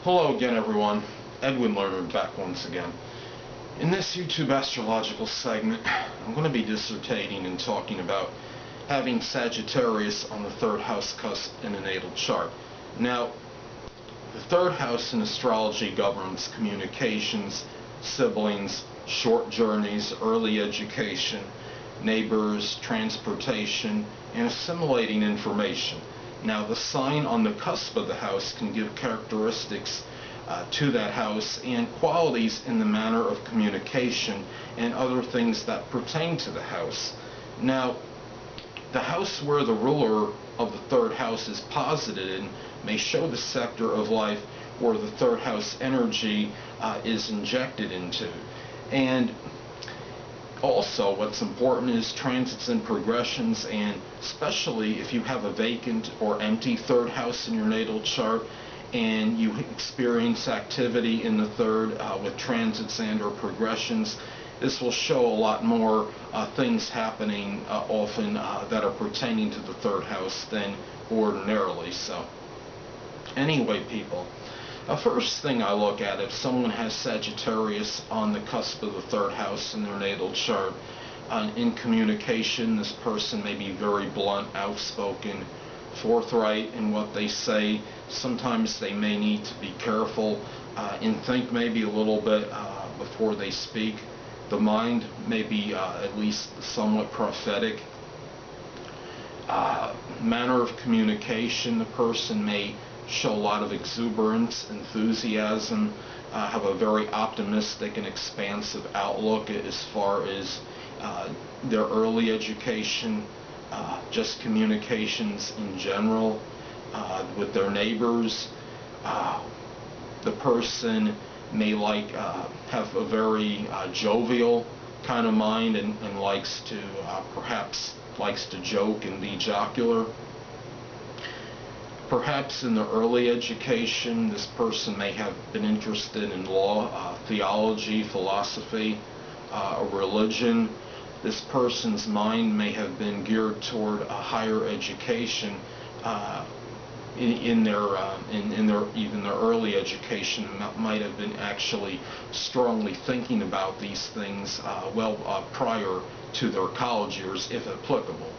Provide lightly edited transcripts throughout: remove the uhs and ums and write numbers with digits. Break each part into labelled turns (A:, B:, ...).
A: Hello again, everyone. Edwin Learnard back once again. In this YouTube astrological segment, I'm going to be dissertating and talking about having Sagittarius on the third house cusp in a natal chart. Now, the third house in astrology governs communications, siblings, short journeys, early education, neighbors, transportation, and assimilating information. Now, the sign on the cusp of the house can give characteristics to that house and qualities in the manner of communication and other things that pertain to the house. Now, the house where the ruler of the third house is posited in may show the sector of life where the third house energy is injected into. And also, what's important is transits and progressions, and especially if you have a vacant or empty third house in your natal chart and you experience activity in the third with transits and or progressions, this will show a lot more things happening often that are pertaining to the third house than ordinarily. So anyway, people, first thing I look at, if someone has Sagittarius on the cusp of the third house in their natal chart, in communication, this person may be very blunt, outspoken, forthright in what they say. Sometimes they may need to be careful and think maybe a little bit before they speak. The mind may be at least somewhat prophetic. Manner of communication, the person may show a lot of exuberance, enthusiasm, have a very optimistic and expansive outlook as far as their early education, just communications in general, with their neighbors. The person may have a very jovial kind of mind and perhaps likes to joke and be jocular. Perhaps in the early education, this person may have been interested in law, theology, philosophy, religion. This person's mind may have been geared toward a higher education in their early education. Might have been actually strongly thinking about these things prior to their college years, if applicable.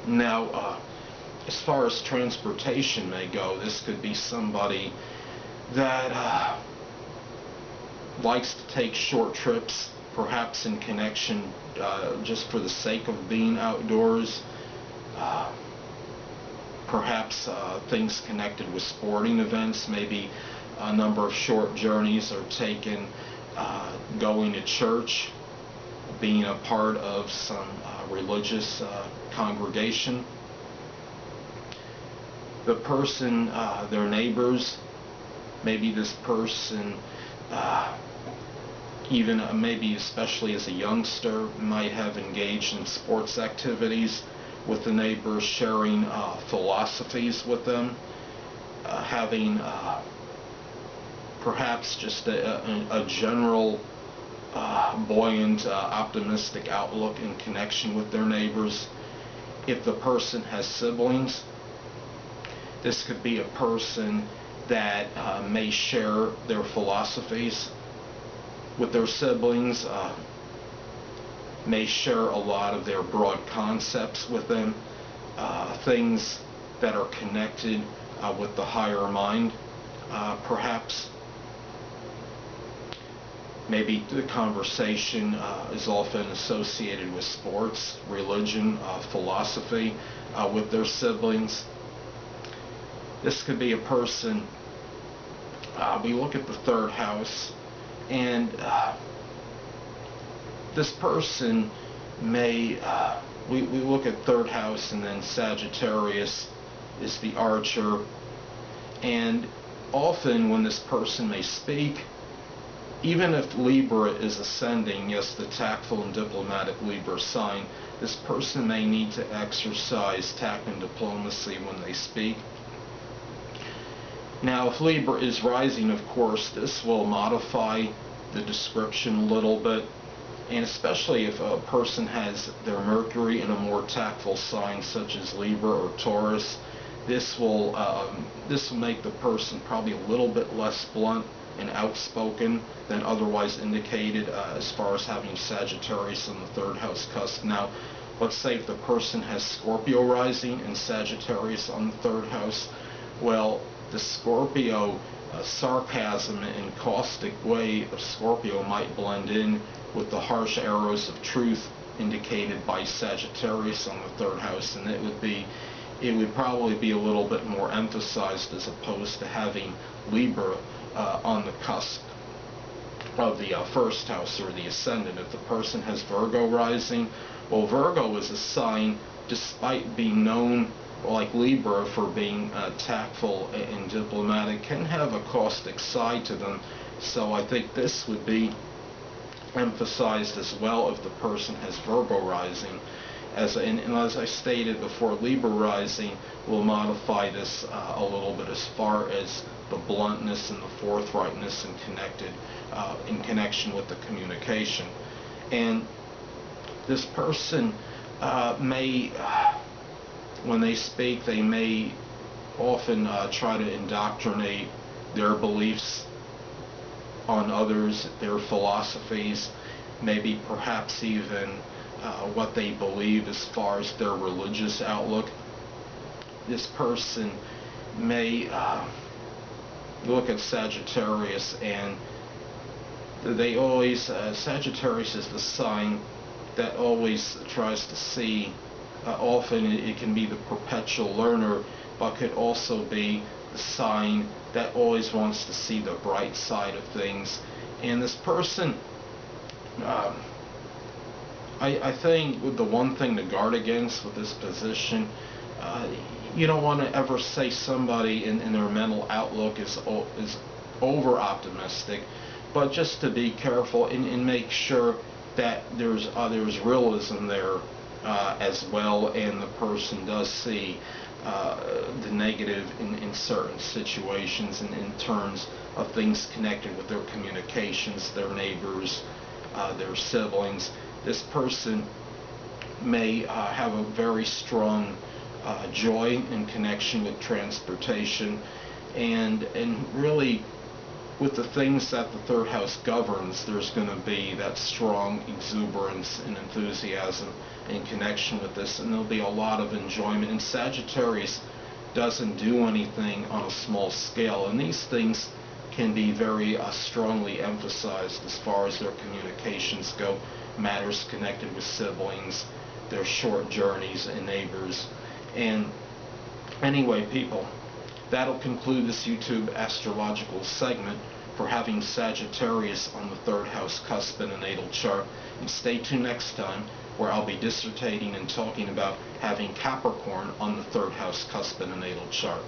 A: Now, as far as transportation may go, this could be somebody that likes to take short trips, perhaps in connection just for the sake of being outdoors. Perhaps things connected with sporting events. Maybe a number of short journeys are taken going to church, being a part of some religious congregation. The person, their neighbors, maybe this person, even maybe especially as a youngster, might have engaged in sports activities with the neighbors, sharing philosophies with them, having perhaps just a general buoyant, optimistic outlook in connection with their neighbors. If the person has siblings, this could be a person that may share their philosophies with their siblings, may share a lot of their broad concepts with them, things that are connected with the higher mind, perhaps. Maybe the conversation is often associated with sports, religion, philosophy, with their siblings. This could be a person, we look at the third house, and this person may, we look at third house, and then Sagittarius is the archer, and often when this person may speak, even if Libra is ascending, yes, the tactful and diplomatic Libra sign, this person may need to exercise tact and diplomacy when they speak. Now, if Libra is rising, of course, this will modify the description a little bit, and especially if a person has their Mercury in a more tactful sign such as Libra or Taurus, this will make the person probably a little bit less blunt and outspoken than otherwise indicated as far as having Sagittarius in the third house cusp. Now, let's say if the person has Scorpio rising and Sagittarius on the third house, well, the Scorpio sarcasm and caustic way of Scorpio might blend in with the harsh arrows of truth indicated by Sagittarius on the third house, and it would probably be a little bit more emphasized as opposed to having Libra on the cusp of the first house or the ascendant. If the person has Virgo rising, well, Virgo is a sign, despite being known like Libra for being tactful and diplomatic, can have a caustic side to them. So I think this would be emphasized as well if the person has Virgo rising. And as I stated before, Libra rising will modify this a little bit as far as the bluntness and the forthrightness and in connection with the communication. And this person may, when they speak, they may often try to indoctrinate their beliefs on others, their philosophies, maybe perhaps even what they believe as far as their religious outlook. This person may look at Sagittarius, and they always, Sagittarius is the sign that always tries to see, often it can be the perpetual learner, but could also be the sign that always wants to see the bright side of things. And this person, I think the one thing to guard against with this position, you don't want to ever say somebody in their mental outlook is over optimistic, but just to be careful and make sure that there's realism there as well, and the person does see the negative in certain situations and in terms of things connected with their communications, their neighbors, their siblings. This person may have a very strong joy in connection with transportation, and really with the things that the third house governs, there's going to be that strong exuberance and enthusiasm in connection with this, and there'll be a lot of enjoyment. And Sagittarius doesn't do anything on a small scale, and these things can be very strongly emphasized as far as their communications go, matters connected with siblings, their short journeys and neighbors. And anyway, people, that'll conclude this YouTube astrological segment for having Sagittarius on the third house cusp in a natal chart. And stay tuned next time, where I'll be dissertating and talking about having Capricorn on the third house cusp in a natal chart.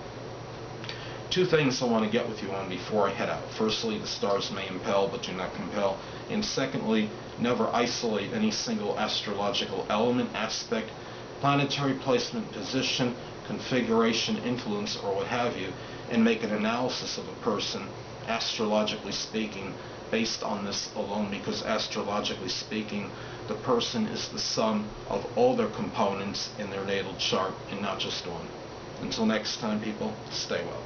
A: Two things I want to get with you on before I head out. Firstly, the stars may impel but do not compel. And secondly, never isolate any single astrological element, aspect, planetary placement, position, configuration, influence, or what have you, and make an analysis of a person, astrologically speaking, based on this alone, because astrologically speaking, the person is the sum of all their components in their natal chart and not just one. Until next time, people, stay well.